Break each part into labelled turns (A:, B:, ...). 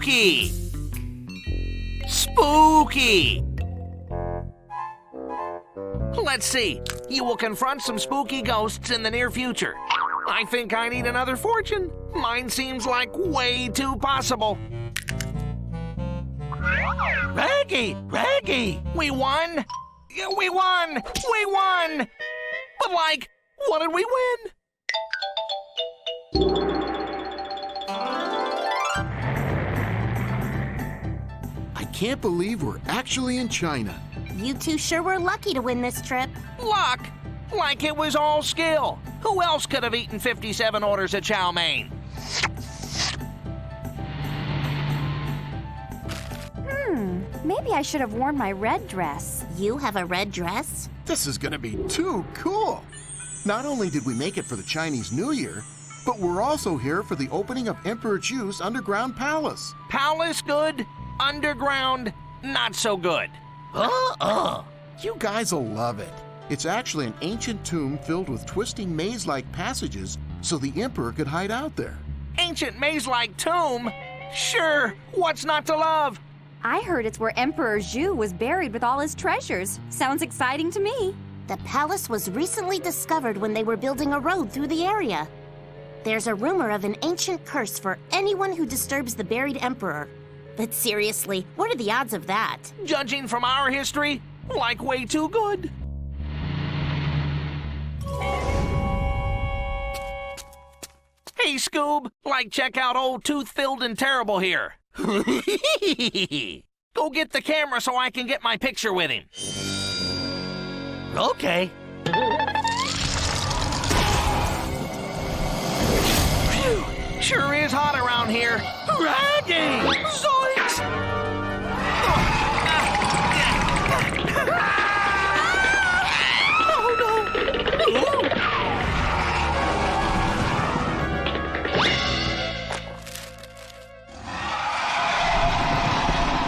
A: Spooky! Spooky! Let's see. You will confront some spooky ghosts in the near future. I think I need another fortune. Mine seems like way too possible. Raggy! Raggy! We won! We won! We won! But like, what did we win?
B: I can't believe we're actually in China.
C: You two sure were lucky to win this trip.
A: Luck! Like it was all skill. Who else could have eaten 57 orders of chow mein?
D: Maybe I should have worn my red dress.
C: You have a red dress?
B: This is gonna be too cool. Not only did we make it for the Chinese New Year, but we're also here for the opening of Emperor Chu's underground palace.
A: Palace good, underground not so good.
B: You guys will love it. It's actually an ancient tomb filled with twisting maze-like passages so the Emperor could hide out there.
A: Ancient maze-like tomb? Sure, what's not to love?
D: I heard it's where Emperor Zhu was buried with all his treasures. Sounds exciting to me.
C: The palace was recently discovered when they were building a road through the area. There's a rumor of an ancient curse for anyone who disturbs the buried emperor. But seriously, what are the odds of that?
A: Judging from our history, like way too good. Hey, Scoob, like check out old Tooth-Filled and Terrible here. Go get the camera so I can get my picture with him. Okay. Phew, sure is hot around here. Raggy! Zoinks!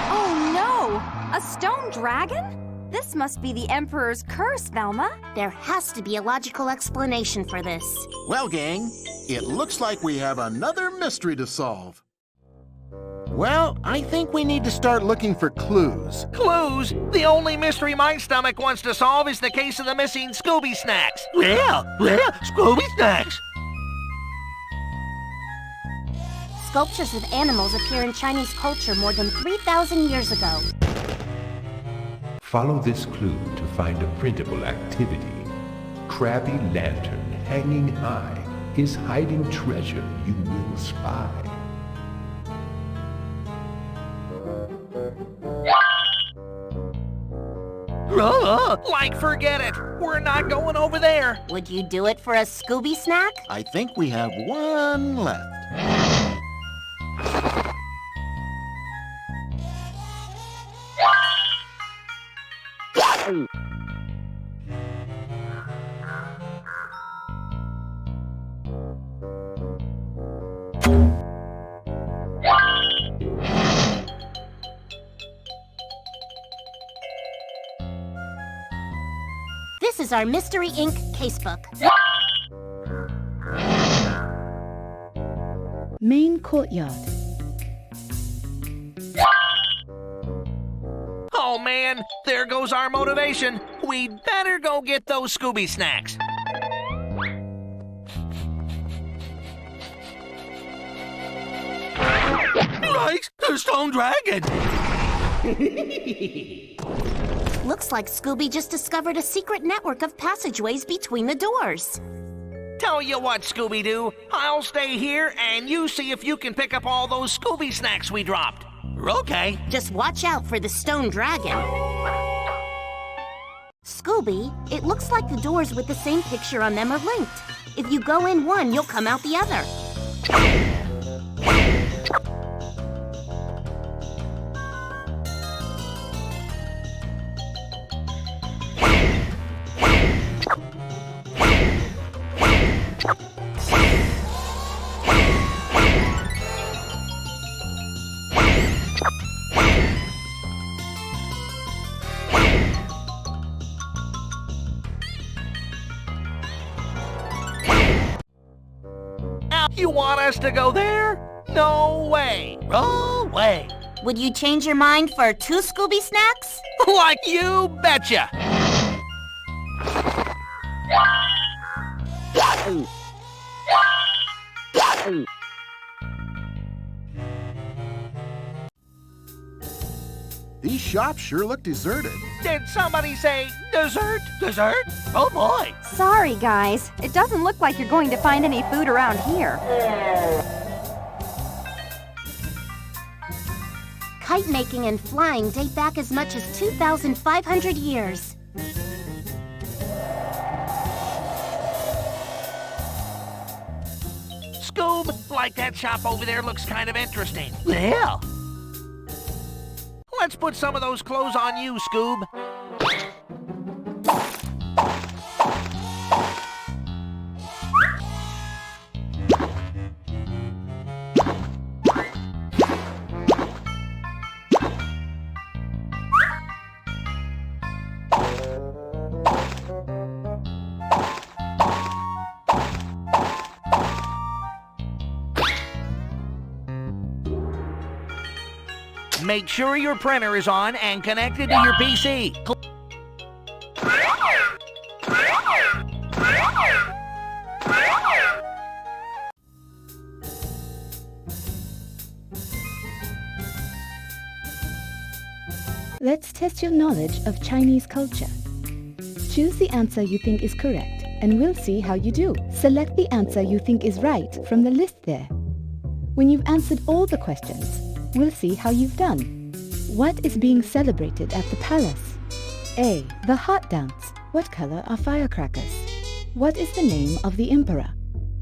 A: Oh no!
D: A stone dragon? This must be the Emperor's curse, Velma.
C: There has to be a logical explanation for this.
B: Well, gang, it looks like we have another mystery to solve. Well, I think we need to start looking for clues.
A: Clues? The only mystery my stomach wants to solve is the case of the missing Scooby snacks. Where? Scooby snacks?
C: Sculptures of animals appear in Chinese culture more than 3,000 years ago.
E: Follow this clue to find a printable activity. Crabby lantern hanging high is hiding treasure you will spy.
A: Like forget it. We're not going over there.
C: Would you do it for a Scooby snack?
B: I think we have one left.
C: This is our Mystery Inc. casebook.
F: Main courtyard.
A: Oh man, there goes our motivation. We'd better go get those Scooby snacks. Right, the stone dragon.
C: Looks like Scooby just discovered a secret network of passageways between the doors.
A: Tell you what, Scooby Doo, I'll stay here and you see if you can pick up all those Scooby snacks we dropped. Okay.
C: Just watch out for the stone dragon. Scooby, it looks like the doors with the same picture on them are linked. If you go in one, you'll come out the other.
A: You want us to go there? No way. Oh, way.
C: Would you change your mind for 2 Scooby snacks?
A: Like you betcha.
B: These shops sure look deserted.
A: Did somebody say dessert? Dessert? Oh boy.
D: Sorry, guys. It doesn't look like you're going to find any food around here.
C: Kite making and flying date back as much as 2,500 years.
A: Scoob, like that shop over there looks kind of interesting. Yeah. Let's put some of those clothes on you, Scoob. Make sure your printer is on and connected to your PC.
F: Let's test your knowledge of Chinese culture. Choose the answer you think is correct, and we'll see how you do. Select the answer you think is right from the list there. When you've answered all the questions, we'll see how you've done. What is being celebrated at the palace? A. The heart dance. What color are firecrackers? What is the name of the emperor?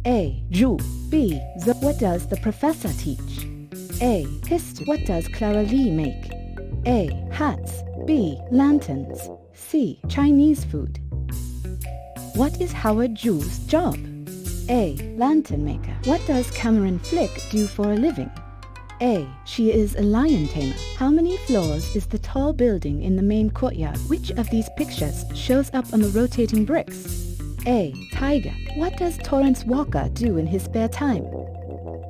F: A. Zhu. B. What does the professor teach? A. History. What does Clara Lee make? A. Hats. B. Lanterns. C. Chinese food. What is Howard Zhu's job? A. Lantern maker. What does Cameron Flick do for a living? A. She is a lion tamer. How many floors is the tall building in the main courtyard? Which of these pictures shows up on the rotating bricks? A. Tiger. What does Torrance Walker do in his spare time?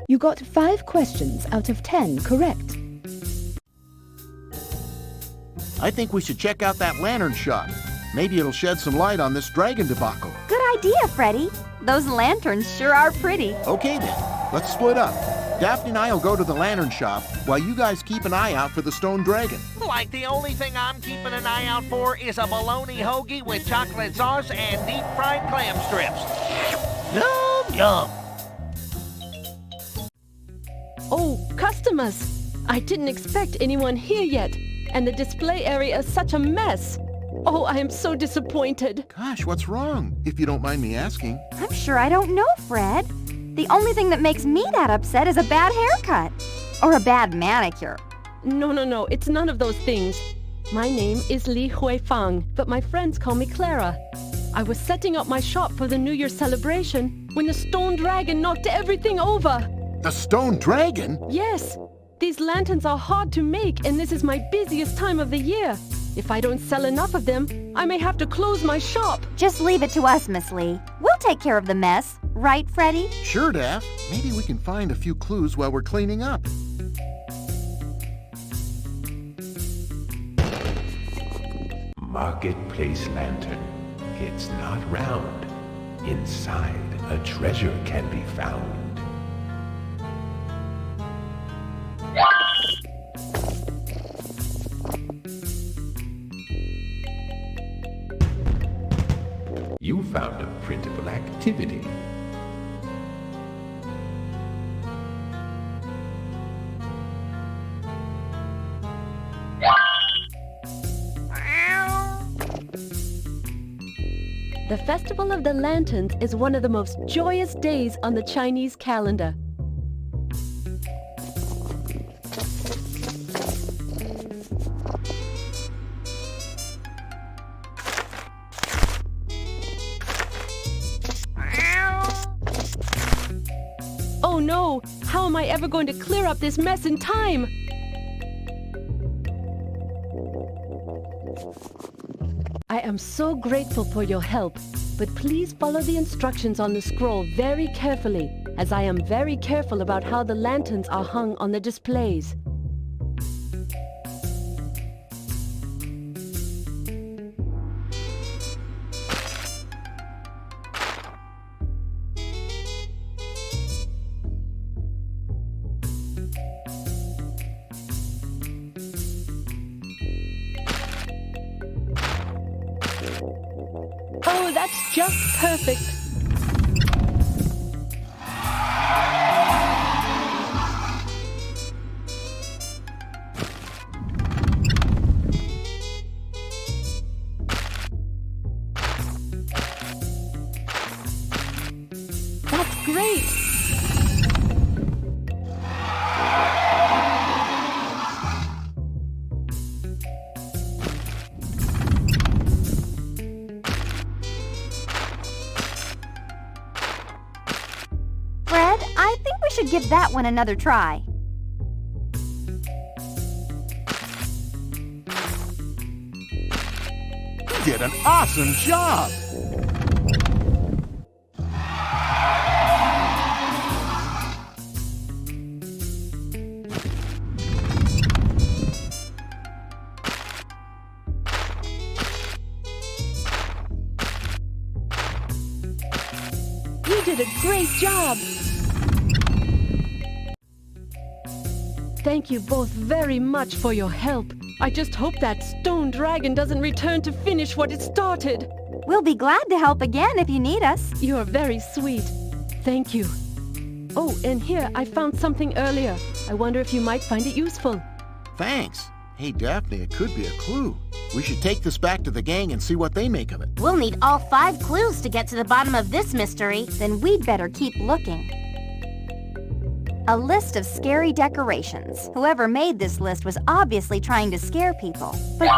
F: You got 5 questions out of 10 correct.
B: I think we should check out that lantern shop. Maybe it'll shed some light on this dragon debacle.
D: Good idea, Freddy. Those lanterns sure are pretty.
B: Okay then, let's split up. Daphne and I'll go to the lantern shop while you guys keep an eye out for the stone dragon.
A: Like the only thing I'm keeping an eye out for is a bologna hoagie with chocolate sauce and deep-fried clam strips. Yum, yum.
G: Oh, customers! I didn't expect anyone here yet, and the display area is such a mess. Oh, I am so disappointed.
B: Gosh, what's wrong? If you don't mind me asking.
D: I'm sure I don't know, Fred. The only thing that makes me that upset is a bad haircut. Or a bad manicure.
G: No, it's none of those things. My name is Li Huifang, but my friends call me Clara. I was setting up my shop for the New Year celebration when the stone dragon knocked everything over.
B: The stone dragon?
G: Yes, these lanterns are hard to make, and this is my busiest time of the year. If I don't sell enough of them, I may have to close my shop.
D: Just leave it to us, Miss Lee. We'll take care of the mess. Right, Freddy?
B: Sure, Daph. Maybe we can find a few clues while we're cleaning up.
E: Marketplace lantern. It's not round. Inside, a treasure can be found. You found a printable activity.
G: The Festival of the Lanterns is one of the most joyous days on the Chinese calendar. Oh no! How am I ever going to clear up this mess in time? I am so grateful for your help, but please follow the instructions on the scroll very carefully, as I am very careful about how the lanterns are hung on the displays. that's just perfect. That's great.
D: Fred, I think we should give that one another try.
B: You did an awesome job!
G: You did a great job. Thank you both very much for your help. I just hope that stone dragon doesn't return to finish what it started.
D: We'll be glad to help again if you need us.
G: You're very sweet. Thank you. Oh, and here, I found something earlier. I wonder if you might find it useful.
B: Thanks. Hey, Daphne, it could be a clue. We should take this back to the gang and see what they make of it.
C: We'll need all 5 clues to get to the bottom of this mystery.
D: Then we'd better keep looking. A list of scary decorations. Whoever made this list was obviously trying to scare people. But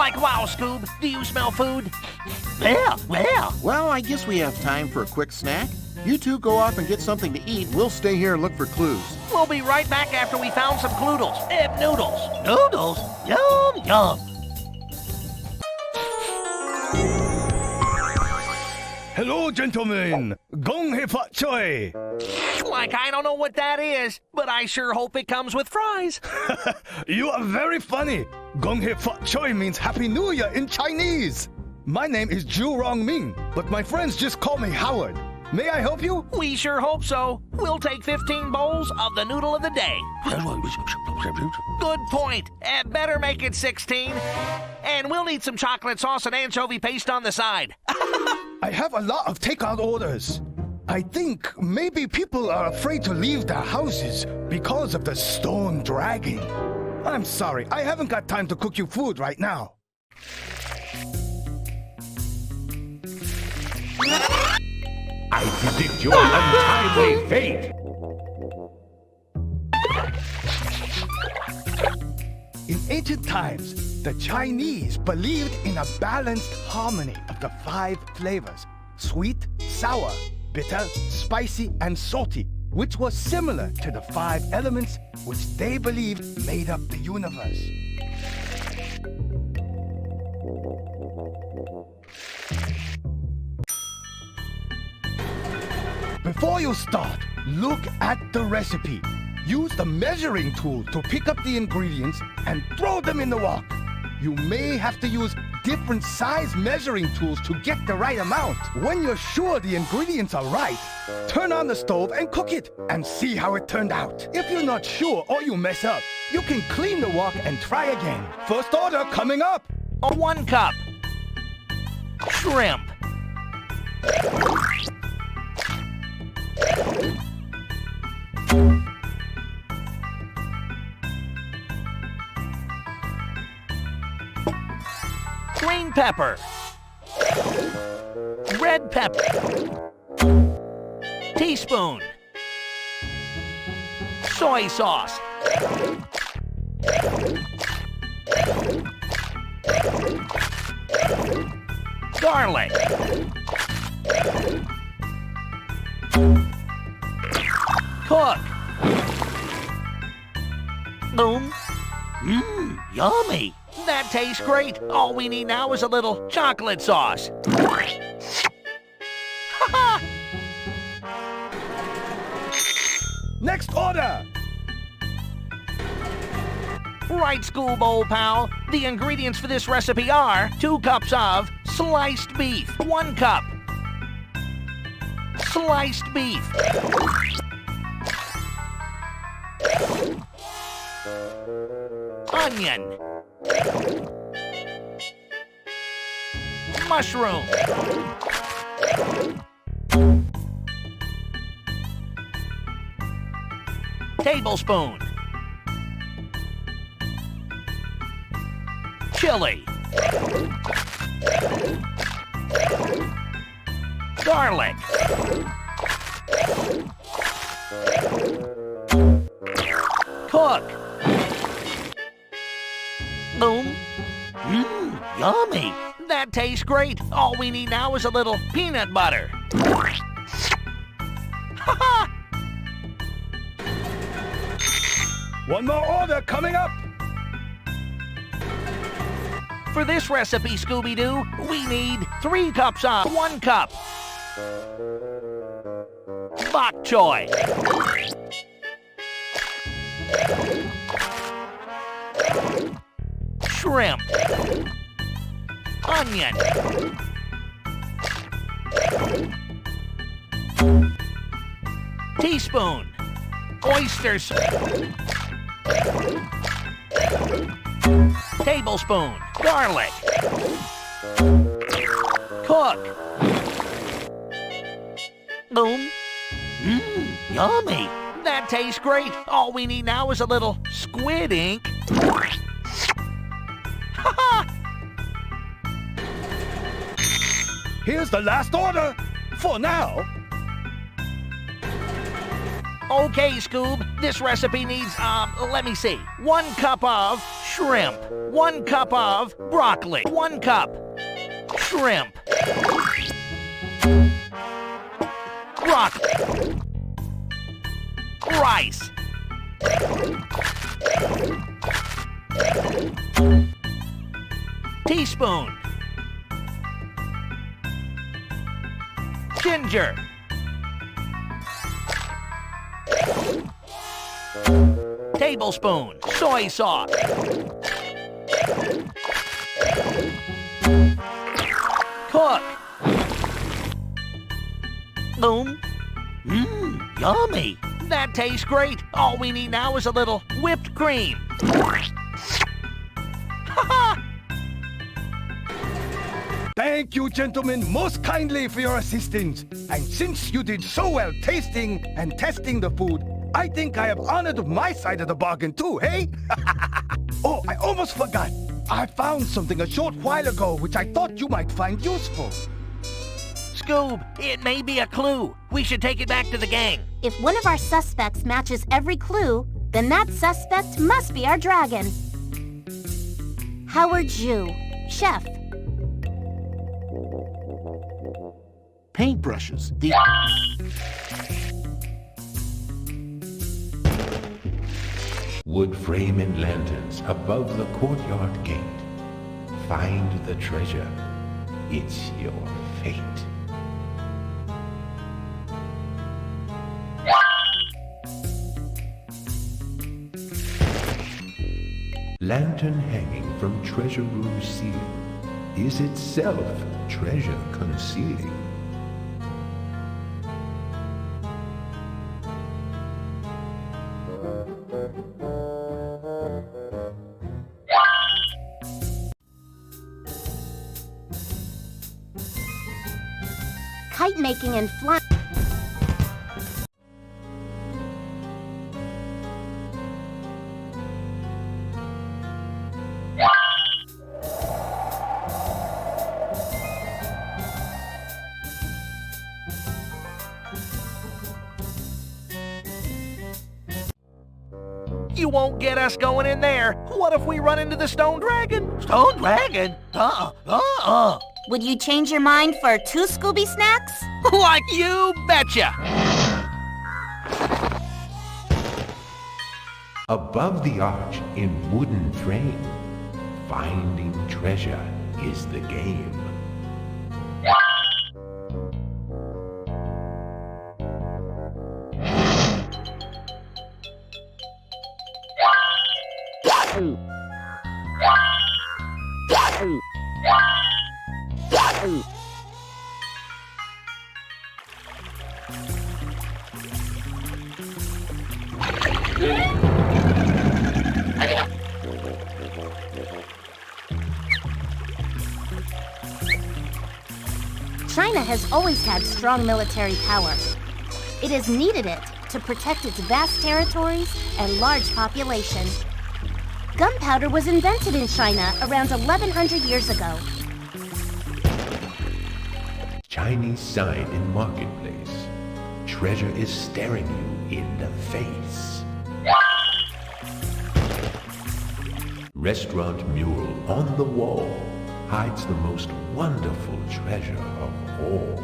A: Like wow, Scoob. Do you smell food?
B: Well, I guess we have time for a quick snack. You two go off and get something to eat. We'll stay here and look for clues.
A: We'll be right back after we found some noodles. Noodles.
H: Noodles? Yum, yum.
I: Hello, gentlemen. Gong hei fat choi.
A: Like I don't know what that is, but I sure hope it comes with fries.
I: You are very funny. Gong hei fat choi means Happy New Year in Chinese. My name is Ju Rong Ming, but my friends just call me Howard. May I help you?
A: We sure hope so. We'll take 15 bowls of the noodle of the day. Good point. Better make it 16. And we'll need some chocolate sauce and anchovy paste on the side.
I: I have a lot of takeout orders. I think maybe people are afraid to leave their houses because of the stone dragon. I'm sorry, I haven't got time to cook you food right now.
E: I predict your untimely fate.
I: In ancient times, the Chinese believed in a balanced harmony of the 5 flavors: sweet, sour, bitter, spicy, and salty, which was similar to the 5 elements which they believed made up the universe. Before you start, look at the recipe. Use the measuring tool to pick up the ingredients and throw them in the wok. You may have to use different size measuring tools to get the right amount. When you're sure the ingredients are right, turn on the stove and cook it and see how it turned out. If you're not sure or you mess up, you can clean the wok and try again. First order coming up.
A: 1 cup. Shrimp. Green pepper. Red pepper. Teaspoon. Soy sauce. Garlic. Cook.
H: Boom. Yummy.
A: That tastes great. All we need now is a little chocolate sauce.
I: Next order!
A: Right, School Bowl pal. The ingredients for this recipe are 2 cups of sliced beef, 1 cup. Sliced beef. Onion. Mushroom. Tablespoon. Chili. Garlic. Cook.
H: Boom. Yummy.
A: That tastes great. All we need now is a little peanut butter. Ha-ha!
I: One more order coming up!
A: For this recipe, Scooby Doo, we need 3 cups of 1 cup bok choy, shrimp, onion, teaspoon, oysters, tablespoon, garlic, cook.
H: Boom. Yummy.
A: That tastes great. All we need now is a little squid ink. Ha-ha!
I: Here's the last order! For now!
A: Okay, Scoob, this recipe needs, let me see. 1 cup of shrimp, 1 cup of broccoli, 1 cup shrimp, broccoli, rice, teaspoon, ginger, tablespoon soy sauce, cook.
H: Boom. Yummy.
A: That tastes great. All we need now is a little whipped cream. Ha-ha!
I: Thank you, gentlemen, most kindly for your assistance. And since you did so well tasting and testing the food, I think I have honored my side of the bargain too, hey? Oh, I almost forgot. I found something a short while ago which I thought you might find useful.
A: Scoob, it may be a clue. We should take it back to the gang.
C: If one of our suspects matches every clue, then that suspect must be our dragon. Howard Jew, chef.
B: Paintbrushes. The
E: Wood frame and lanterns above the courtyard gate. Find the treasure. It's your fate. Lantern hanging from treasure room ceiling is itself treasure concealing.
C: Kite making and flying.
A: You won't get us going in there. What if we run into the stone dragon?
H: Stone dragon?
C: Would you change your mind for 2 Scooby snacks?
A: Like you betcha.
E: Above the arch in wooden frame, finding treasure is the game.
C: China has always had strong military power. It has needed it to protect its vast territories and large population. Gunpowder was invented in China around 1100 years ago.
E: Chinese sign in marketplace. Treasure is staring you in the face. Restaurant mural on the wall hides the most wonderful treasure of all.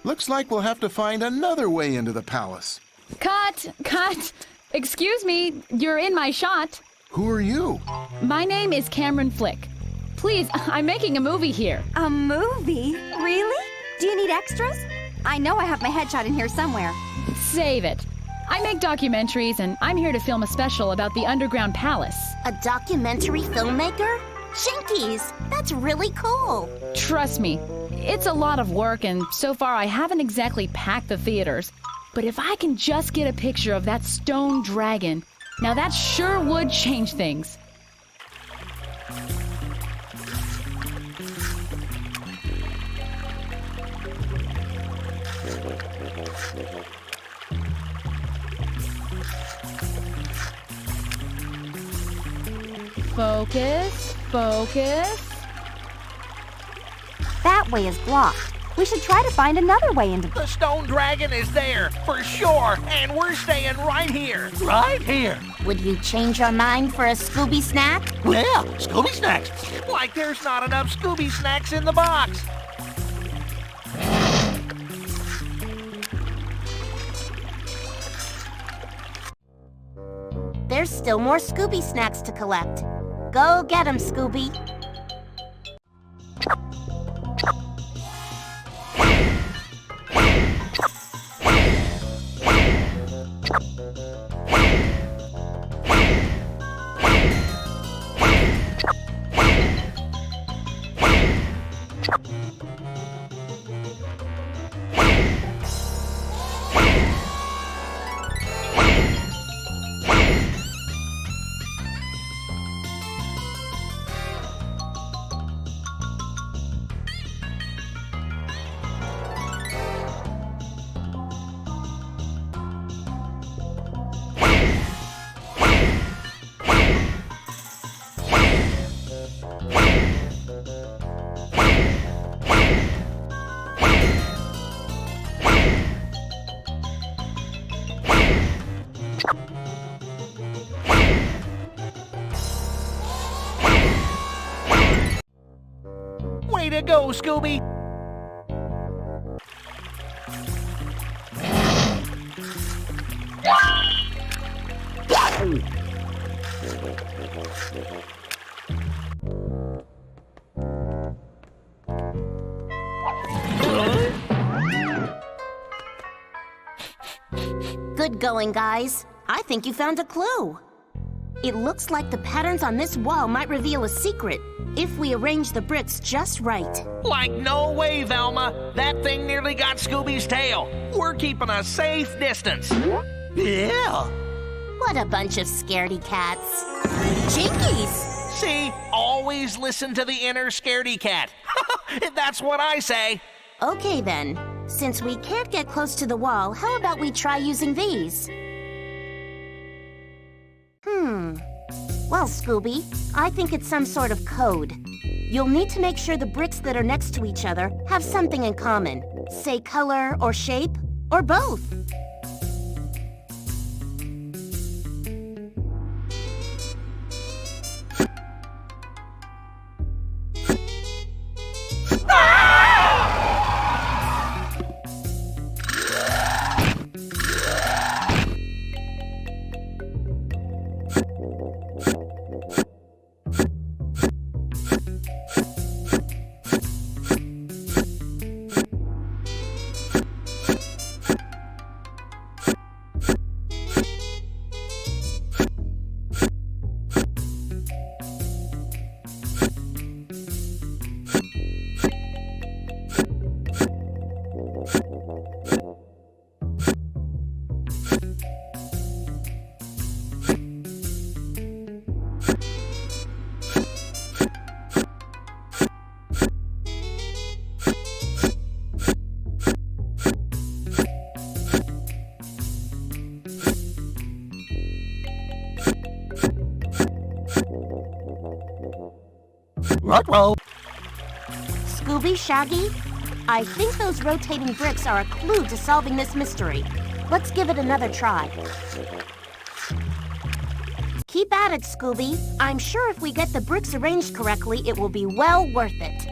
B: Looks like we'll have to find another way into the palace.
J: Cut! Cut! Excuse me, you're in my shot.
B: Who are you?
J: My name is Cameron Flick. Please, I'm making a movie here.
D: A movie? Really? Do you need extras? I know I have my headshot in here somewhere.
J: Save it. I make documentaries, and I'm here to film a special about the underground palace.
C: A documentary filmmaker? Jinkies! That's really cool.
J: Trust me, it's a lot of work, and so far I haven't exactly packed the theaters. But if I can just get a picture of that stone dragon, now that sure would change things. Focus, focus.
D: That way is blocked. We should try to find another way into...
A: The stone dragon is there, for sure, and we're staying right here.
H: Right here.
C: Would you change your mind for a Scooby snack?
H: Yeah, Scooby snacks.
A: Like there's not enough Scooby snacks in the box.
C: There's still more Scooby snacks to collect. Go get 'em, Scooby.
A: Way to go, Scooby!
C: Good going, guys. I think you found a clue. It looks like the patterns on this wall might reveal a secret if we arrange the bricks just right.
A: Like no way, Velma. That thing nearly got Scooby's tail. We're keeping a safe distance.
H: Yeah.
C: What a bunch of scaredy cats. Jinkies!
A: See, always listen to the inner scaredy cat. That's what I say.
C: Okay then. Since we can't get close to the wall, how about we try using these? Well, Scooby, I think it's some sort of code. You'll need to make sure the bricks that are next to each other have something in common. Say color or shape, or both.
H: Ruh-roh.
C: Scooby, Shaggy, I think those rotating bricks are a clue to solving this mystery. Let's give it another try. Keep at it, Scooby. I'm sure if we get the bricks arranged correctly, it will be well worth it.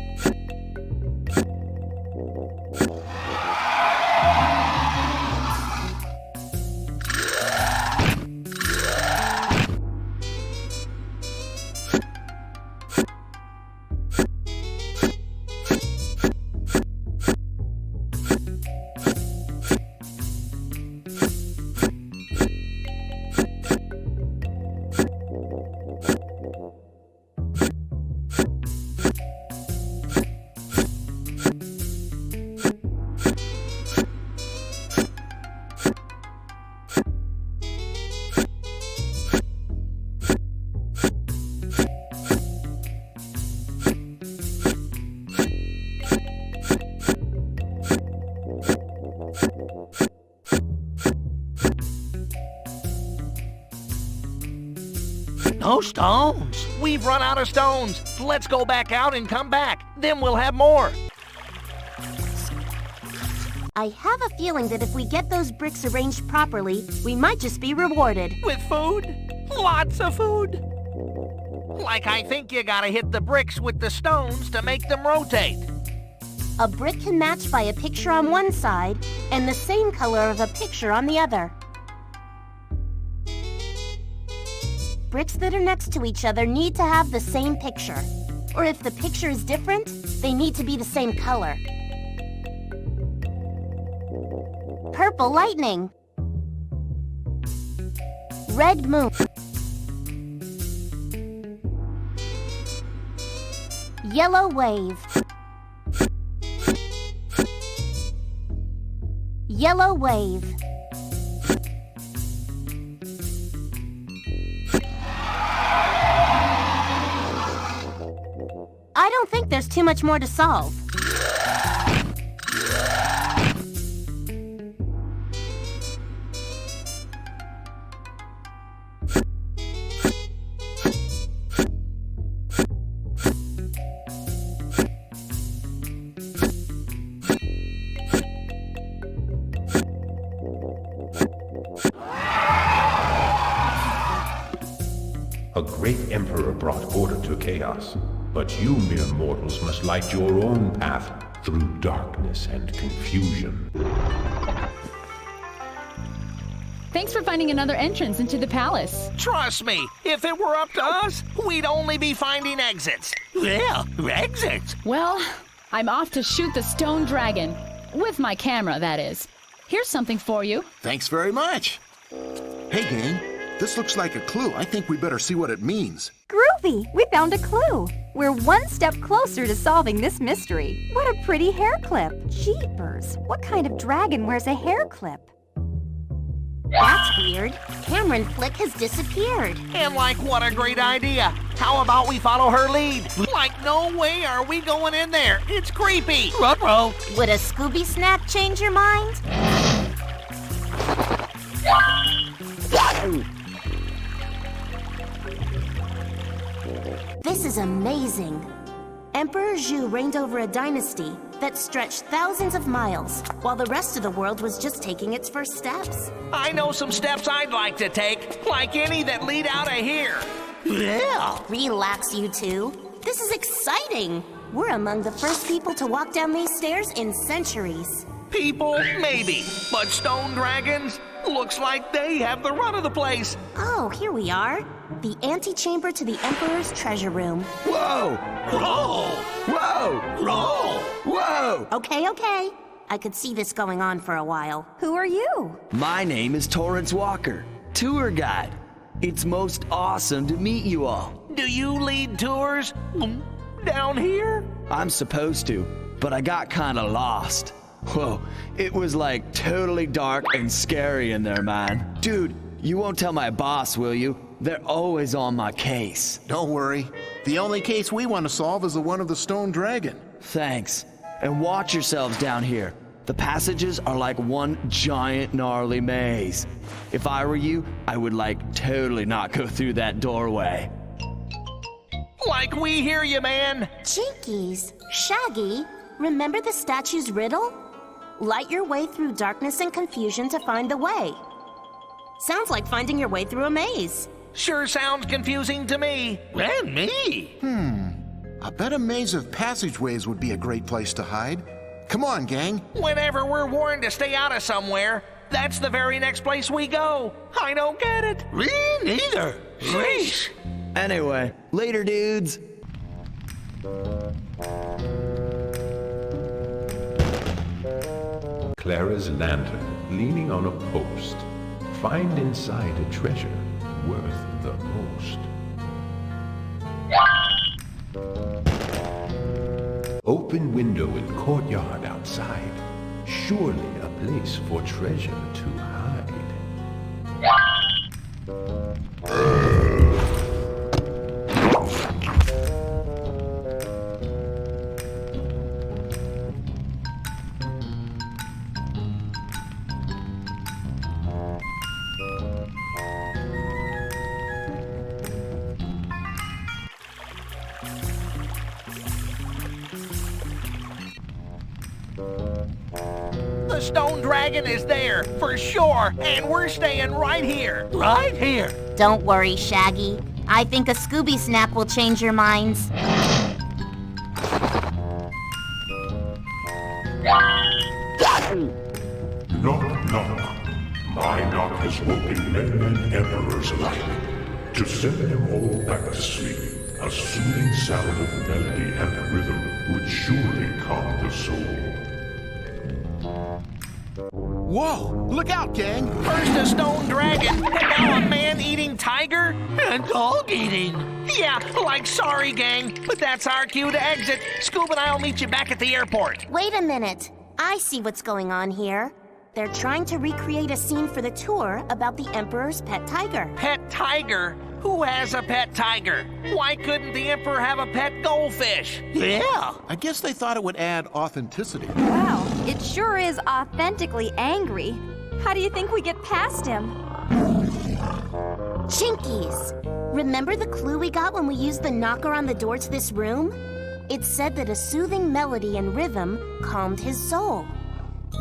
H: No stones.
A: We've run out of stones. Let's go back out and come back. Then we'll have more.
C: I have a feeling that if we get those bricks arranged properly, we might just be rewarded.
A: With food? Lots of food. Like I think you gotta hit the bricks with the stones to make them rotate.
C: A brick can match by a picture on one side and the same color of a picture on the other. Bricks that are next to each other need to have the same picture. Or if the picture is different, they need to be the same color. Purple lightning. Red moon. Yellow wave. Yellow wave. I don't think there's too much more to solve.
E: A great emperor brought order to chaos, but you mere mortals must light your own path through darkness and confusion.
J: Thanks for finding another entrance into the palace.
A: Trust me, if it were up to us, we'd only be finding exits.
H: Yeah, exits.
J: Well, I'm off to shoot the stone dragon. With my camera, that is. Here's something for you.
B: Thanks very much. Hey, gang. This looks like a clue. I think we better see what it means.
D: Groovy! We found a clue. We're one step closer to solving this mystery. What a pretty hair clip. Jeepers, what kind of dragon wears a hair clip?
C: That's weird. Cameron Flick has disappeared.
A: And like, what a great idea. How about we follow her lead? Like, no way are we going in there. It's creepy.
H: Ruh-roh.
C: Would a Scooby snack change your mind? This is amazing. Emperor Zhu reigned over a dynasty that stretched thousands of miles, while the rest of the world was just taking its first steps.
A: I know some steps I'd like to take, like any that lead out of here.
H: Yeah.
C: Relax, you two. This is exciting. We're among the first people to walk down these stairs in centuries.
A: People, maybe, but stone dragons? Looks like they have the run of the place.
C: Oh, here we are. The antechamber to the Emperor's treasure room.
K: Whoa!
H: Roll.
K: Whoa!
H: Roll.
K: Whoa!
C: Okay. I could see this going on for a while.
D: Who are you?
K: My name is Torrance Walker, tour guide. It's most awesome to meet you all.
A: Do you lead tours down here?
K: I'm supposed to, but I got kinda lost. Whoa, it was like totally dark and scary in there, man. Dude, you won't tell my boss, will you? They're always on my case.
B: Don't worry. The only case we want to solve is the one of the stone dragon.
K: Thanks. And watch yourselves down here. The passages are like one giant gnarly maze. If I were you, I would totally not go through that doorway.
A: Like we hear you, man.
C: Jinkies, Shaggy, remember the statue's riddle? Light your way through darkness and confusion to find the way. Sounds like finding your way through a maze.
A: Sure sounds confusing to me.
H: And me.
B: I bet a maze of passageways would be a great place to hide. Come on, gang.
A: Whenever we're warned to stay out of somewhere, that's the very next place we go. I don't get it.
H: Me neither. Sheesh.
K: Anyway, later, dudes.
E: Clara's lantern leaning on a post. Find inside a treasure worth the most. Open window in courtyard outside. Surely a place for treasure to hide.
A: The stone dragon is there, for sure, and we're staying right here.
H: Right here.
C: Don't worry, Shaggy. I think a Scooby Snap will change your minds.
L: Knock, knock. My knock has woken men and emperors alike. To send them all back to sleep, a soothing sound of melody and rhythm would surely calm the soul.
B: Whoa, look out, gang.
A: First a stone dragon, and now a man-eating tiger?
H: And dog eating.
A: Yeah, like sorry, gang, but that's our cue to exit. Scoob and I'll meet you back at the airport.
C: Wait a minute. I see what's going on here. They're trying to recreate a scene for the tour about the Emperor's pet tiger.
A: Pet tiger? Who has a pet tiger? Why couldn't the Emperor have a pet goldfish?
H: Yeah.
B: I guess they thought it would add authenticity.
D: Wow, it sure is authentically angry. How do you think we get past him?
C: Jinkies! Remember the clue we got when we used the knocker on the door to this room? It said that a soothing melody and rhythm calmed his soul.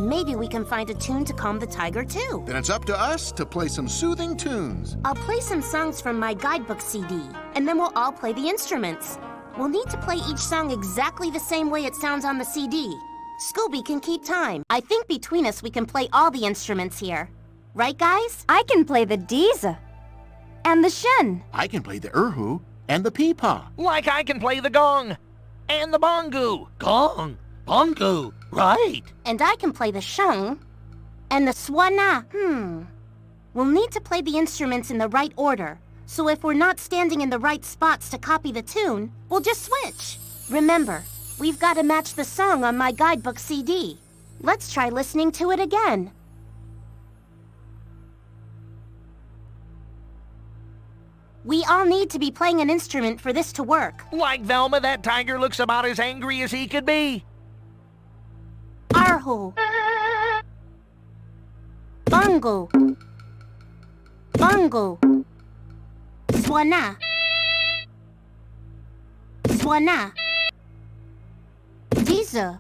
C: Maybe we can find a tune to calm the tiger too.
B: Then it's up to us to play some soothing tunes.
C: I'll play some songs from my guidebook CD, and then we'll all play the instruments. We'll need to play each song exactly the same way it sounds on the CD. Scooby can keep time. I think between us we can play all the instruments here. Right, guys?
D: I can play the Diza and the Shin.
B: I can play the erhu and the peepaw.
A: Like I can play the gong and the bongo.
H: Gong. Bongo. Right.
C: And I can play the sheng and the swana. We'll need to play the instruments in the right order. So if we're not standing in the right spots to copy the tune, we'll just switch. Remember, we've got to match the song on my guidebook CD. Let's try listening to it again. We all need to be playing an instrument for this to work.
A: Like Velma, that tiger looks about as angry as he could be.
C: Arhu. Bongo. Bongo. Swana. Swana. Diza.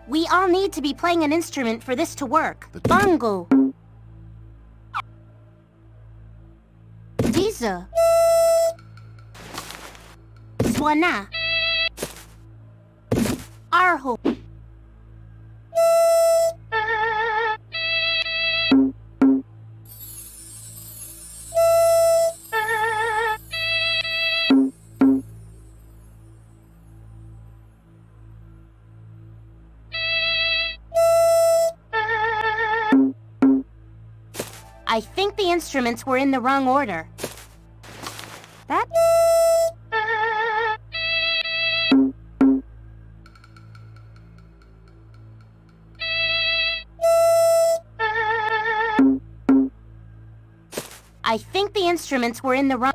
C: We all need to be playing an instrument for this to work. The bongo. Diza. Swana. Arho. I think the instruments were in the wrong order.
D: That...
C: I think the instruments were in the wrong...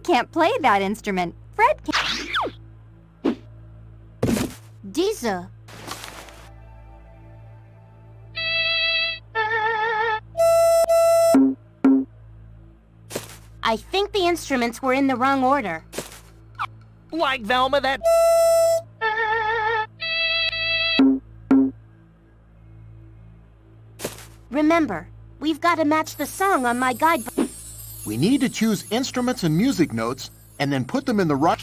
D: can't play that instrument. Fred can.
C: Diese. I think the instruments were in the wrong order.
A: Like Velma, that...
C: Remember, we've got to match the song on my guide.
B: We need to choose instruments and music notes and then put them in the right...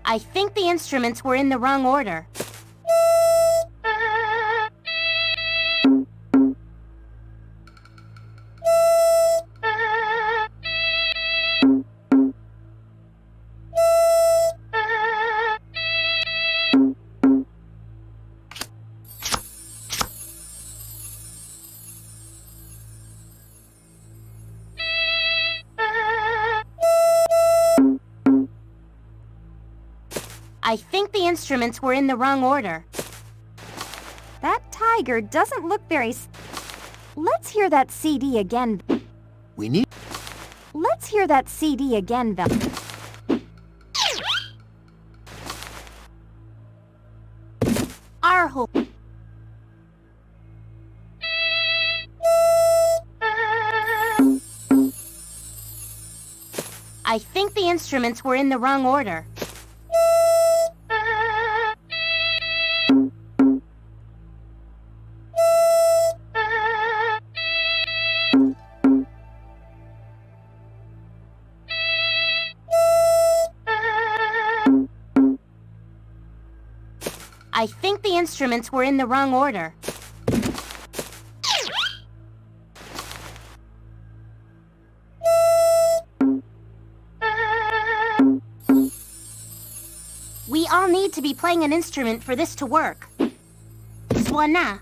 C: I think the instruments were in the wrong order. I think the instruments were in the wrong order.
D: That tiger doesn't look very... Let's hear that CD again.
B: We need...
D: Let's hear that CD again, Vel.
C: Our whole... I think the instruments were in the wrong order. I think the instruments were in the wrong order. We all need to be playing an instrument for this to work. Swana.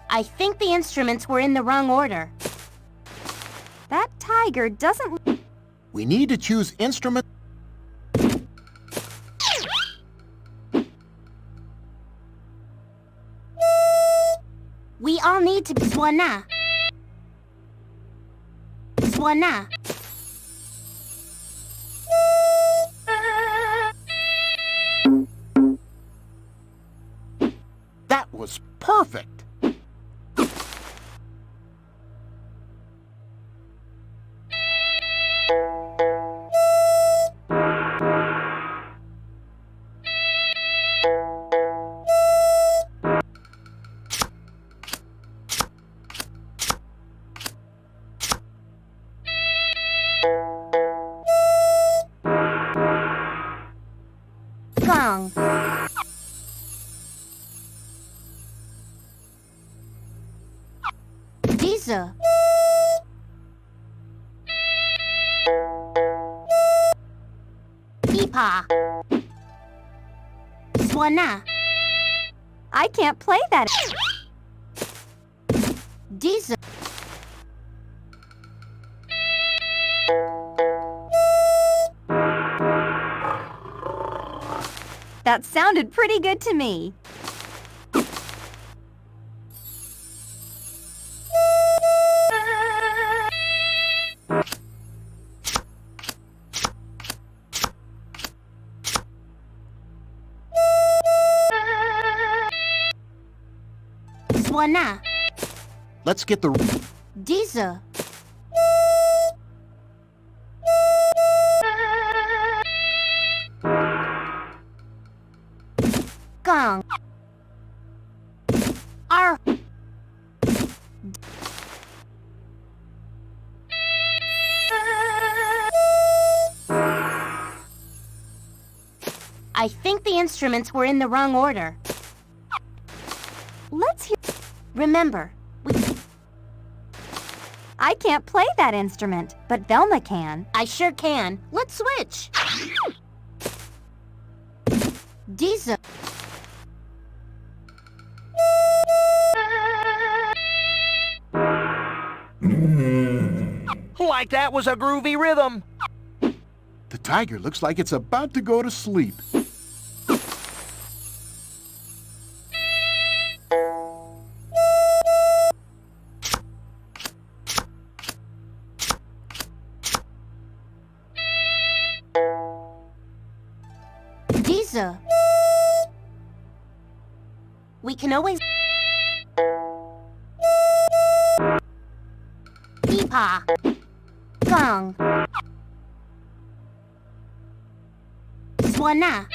C: I think the instruments were in the wrong order.
D: That tiger doesn't...
B: We need to choose instrument...
C: We all need to... Swana. Swana.
B: That was perfect!
C: Gong. Diese. Peepaw. Swana.
D: I can't play that.
C: Diese.
D: That sounded pretty good to me.
C: Swana.
B: Let's get the...
C: Diese. Gong. Our. I think the instruments were in the wrong order.
D: Let's hear...
C: Remember,
D: I can't play that instrument, but Velma can.
C: I sure can. Let's switch. Diese.
A: like that was a groovy rhythm.
B: The tiger looks like it's about to go to sleep.
C: Diese. We can always... Peepaw. Gong. Swana.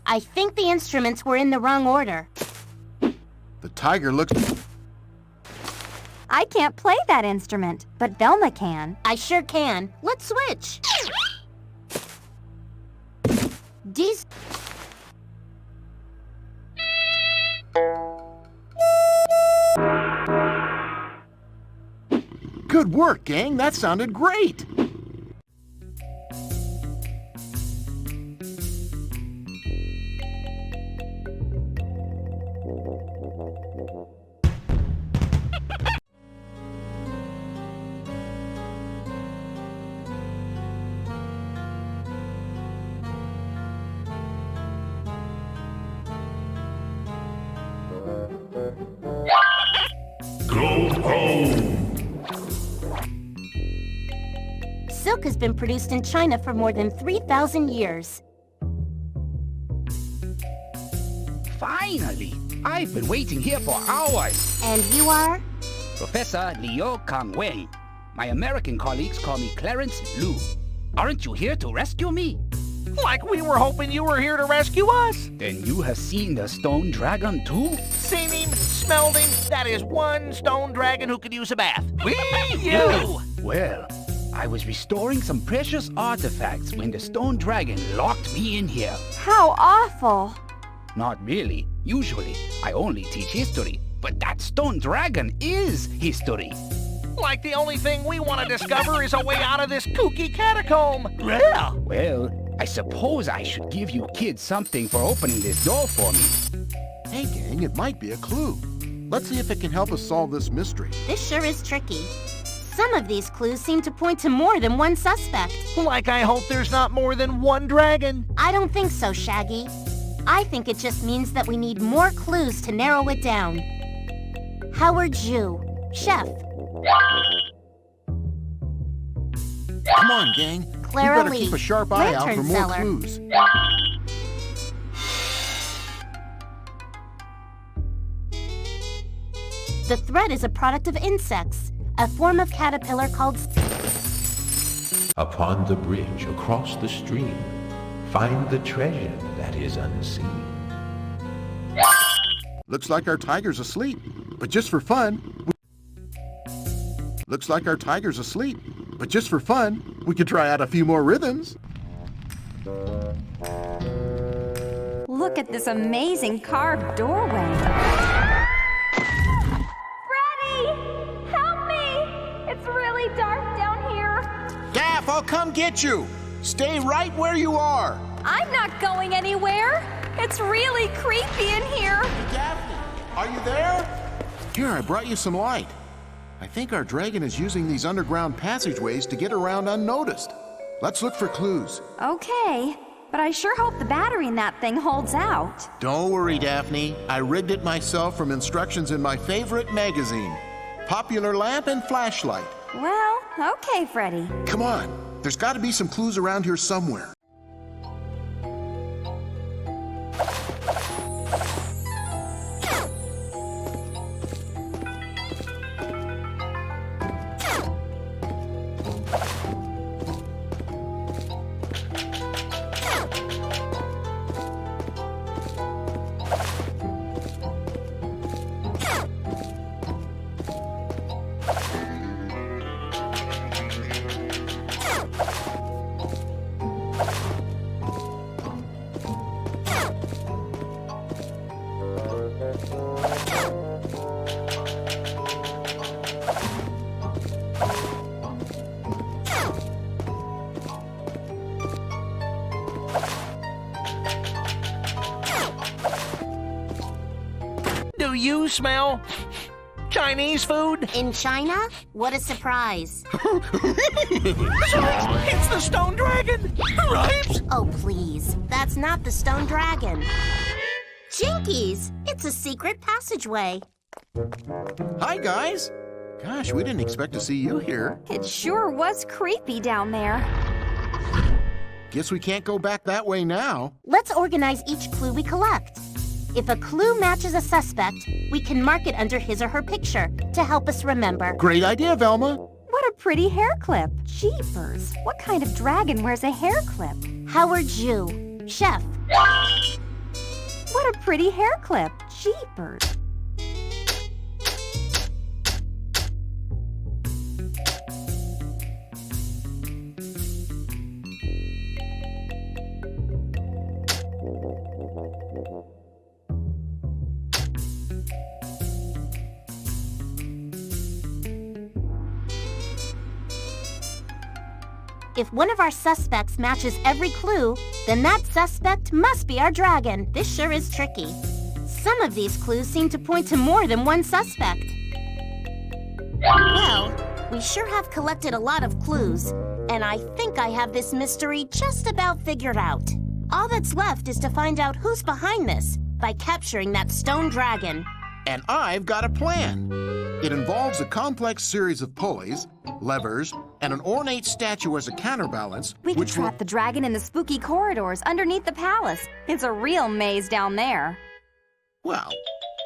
C: I think the instruments were in the wrong order.
B: The tiger looks...
D: I can't play that instrument, but Velma can.
C: I sure can. Let's switch. These...
B: Good work, gang. That sounded great.
L: Go home!
C: Silk has been produced in China for more than 3,000 years.
M: Finally! I've been waiting here for hours.
C: And you are?
M: Professor Liu Kang-Wei. My American colleagues call me Clarence Liu. Aren't you here to rescue me?
A: Like we were hoping you were here to rescue us.
M: Then you have seen the stone dragon too?
A: Seen him, smelled him. That is one stone dragon who could use a bath.
M: You! Well, I was restoring some precious artifacts when the stone dragon locked me in here.
D: How awful.
M: Not really. Usually, I only teach history. But that stone dragon is history.
A: Like the only thing we want to discover is a way out of this kooky catacomb.
H: Yeah.
M: Well, I suppose I should give you kids something for opening this door for me.
B: Hey, gang, it might be a clue. Let's see if it can help us solve this mystery.
C: This sure is tricky. Some of these clues seem to point to more than one suspect.
A: Like I hope there's not more than one dragon.
C: I don't think so, Shaggy. I think it just means that we need more clues to narrow it down. Howard Zhu, chef.
B: Come on, gang.
C: Clara
B: We better
C: Lee,
B: keep a sharp eye out for
C: lantern
B: more
C: seller.
B: clues.
C: The thread is a product of insects, a form of caterpillar called...
E: Upon the bridge across the stream, find the treasure that is unseen.
B: Looks like our tiger's asleep, but just for fun... Looks like our tiger's asleep, but just for fun, we could try out a few more rhythms.
D: Look at this amazing carved doorway.
N: Freddy! Help me! It's really dark down here.
O: Daff, I'll come get you. Stay right where you are.
N: I'm not going anywhere. It's really creepy in here.
O: Hey, Daphne, are you there?
B: Here, I brought you some light. I think our dragon is using these underground passageways to get around unnoticed. Let's look for clues.
D: Okay, but I sure hope the battery in that thing holds out.
B: Don't worry, Daphne. I rigged it myself from instructions in my favorite magazine. Popular lamp and flashlight.
D: Well, okay, Freddy.
B: Come on. There's got to be some clues around here somewhere.
A: you smell Chinese food?
C: In China? What a surprise.
A: It's the stone dragon, right?
C: Oh, please. That's not the stone dragon. Jinkies! It's a secret passageway.
B: Hi, guys. Gosh, we didn't expect to see you here.
D: It sure was creepy down there.
B: Guess we can't go back that way now.
C: Let's organize each clue we collect. If a clue matches a suspect, we can mark it under his or her picture to help us remember.
B: Great idea, Velma.
D: What a pretty hair clip. Jeepers, what kind of dragon wears a hair clip?
C: Howard Jew, chef.
D: What a pretty hair clip. Jeepers.
C: If one of our suspects matches every clue, then that suspect must be our dragon. This sure is tricky. Some of these clues seem to point to more than one suspect. Well, we sure have collected a lot of clues, and I think I have this mystery just about figured out. All that's left is to find out who's behind this by capturing that stone dragon.
B: And I've got a plan. It involves a complex series of pulleys, levers, and an ornate statue as a counterbalance.
D: We can trap the dragon in the spooky corridors underneath the palace. It's a real maze down there.
B: Well,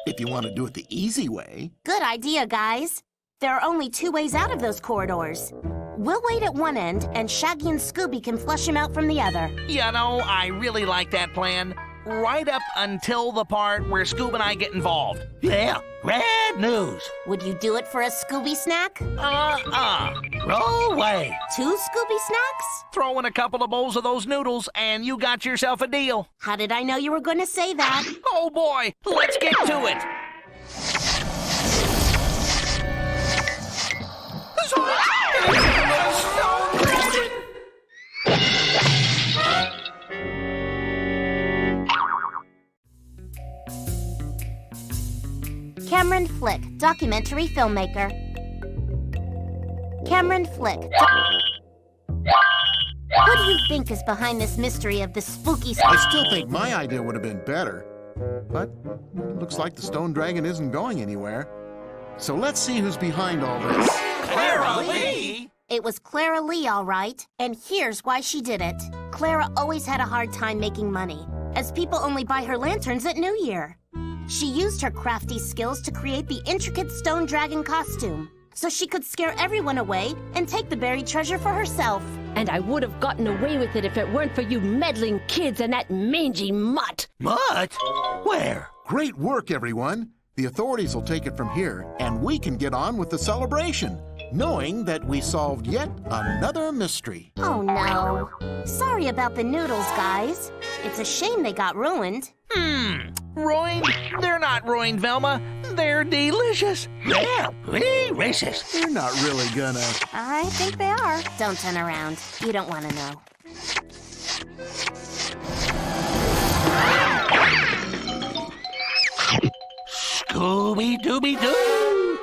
B: if you want to do it the easy way.
C: Good idea, guys. There are only 2 ways out of those corridors. We'll wait at one end, and Shaggy and Scooby can flush him out from the other.
A: You know, I really like that plan. Right up until the part where Scoob and I get involved.
H: Yeah, bad news.
C: Would you do it for a Scooby snack?
H: Roll away.
C: 2 Scooby snacks?
A: Throw in a couple of bowls of those noodles and you got yourself a deal.
C: How did I know you were going to say that?
A: Oh boy, let's get to it.
C: Cameron Flick, documentary filmmaker. Cameron Flick. Who do you think is behind this mystery of the spooky...
B: I still think my idea would have been better. But it looks like the stone dragon isn't going anywhere. So let's see who's behind all this.
A: Clara Lee!
C: It was Clara Lee, all right. And here's why she did it. Clara always had a hard time making money, as people only buy her lanterns at New Year. She used her crafty skills to create the intricate stone dragon costume, so she could scare everyone away and take the buried treasure for herself.
G: And I would have gotten away with it if it weren't for you meddling kids and that mangy mutt.
H: Mutt? Where?
B: Great work, everyone. The authorities will take it from here, and we can get on with the celebration, knowing that we solved yet another mystery.
C: Oh, no. Sorry about the noodles, guys. It's a shame they got ruined.
A: Ruined? They're not ruined, Velma. They're delicious.
H: Yeah, delicious.
B: They're not really gonna...
D: I think they are.
C: Don't turn around. You don't want to know.
H: Scooby Dooby Doo.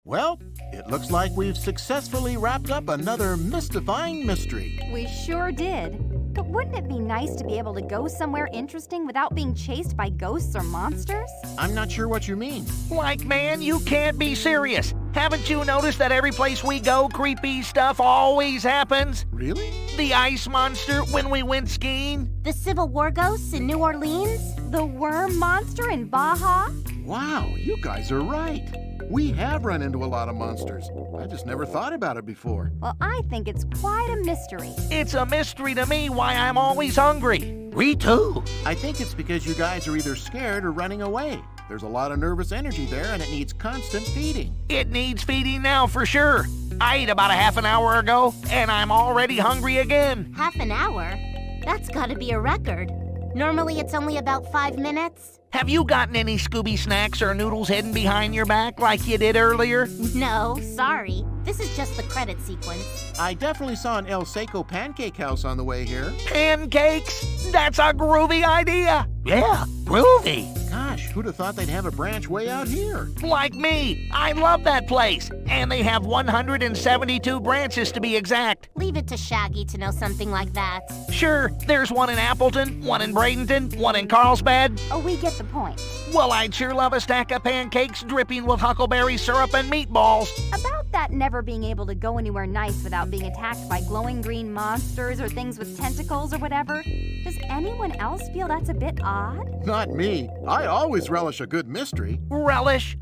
B: Well, it looks like we've successfully wrapped up another mystifying mystery.
D: We sure did. But wouldn't it be nice to be able to go somewhere interesting without being chased by ghosts or monsters?
B: I'm not sure what you mean.
A: Like, man, you can't be serious. Haven't you noticed that every place we go, creepy stuff always happens?
B: Really?
A: The ice monster when we went skiing?
C: The Civil War ghosts in New Orleans?
D: The worm monster in Baja?
B: Wow, you guys are right. We have run into a lot of monsters. I just never thought about it before.
D: Well, I think it's quite a mystery.
A: It's a mystery to me why I'm always hungry.
H: Me too.
B: I think it's because you guys are either scared or running away. There's a lot of nervous energy there, and it needs constant feeding.
A: It needs feeding now for sure. I ate about a half an hour ago, and I'm already hungry again.
C: Half an hour? That's gotta be a record. Normally it's only about 5 minutes.
A: Have you gotten any Scooby snacks or noodles hidden behind your back like you did earlier?
C: No, sorry. This is just the credit sequence.
B: I definitely saw an El Seco pancake house on the way here.
A: Pancakes? That's a groovy idea.
H: Yeah, groovy.
B: Gosh, who'd have thought they'd have a branch way out here?
A: Like me. I love that place. And they have 172 branches to be exact.
C: Leave it to Shaggy to know something like that.
A: Sure, there's one in Appleton, one in Bradenton, one in Carlsbad.
D: Oh, we get the point.
A: Well, I'd sure love a stack of pancakes dripping with huckleberry syrup and meatballs.
D: About that never being able to go anywhere nice without being attacked by glowing green monsters or things with tentacles or whatever, does anyone else feel that's a bit odd?
B: Not me. I always relish a good mystery.
A: Relish?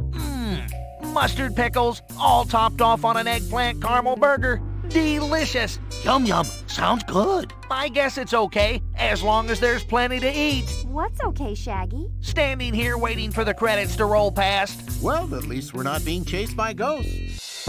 A: Mustard pickles, all topped off on an eggplant caramel burger. Delicious.
H: Yum yum. Sounds good.
A: I guess it's okay, as long as there's plenty to eat.
D: What's okay, Shaggy?
A: Standing here waiting for the credits to roll past.
B: Well, at least we're not being chased by ghosts.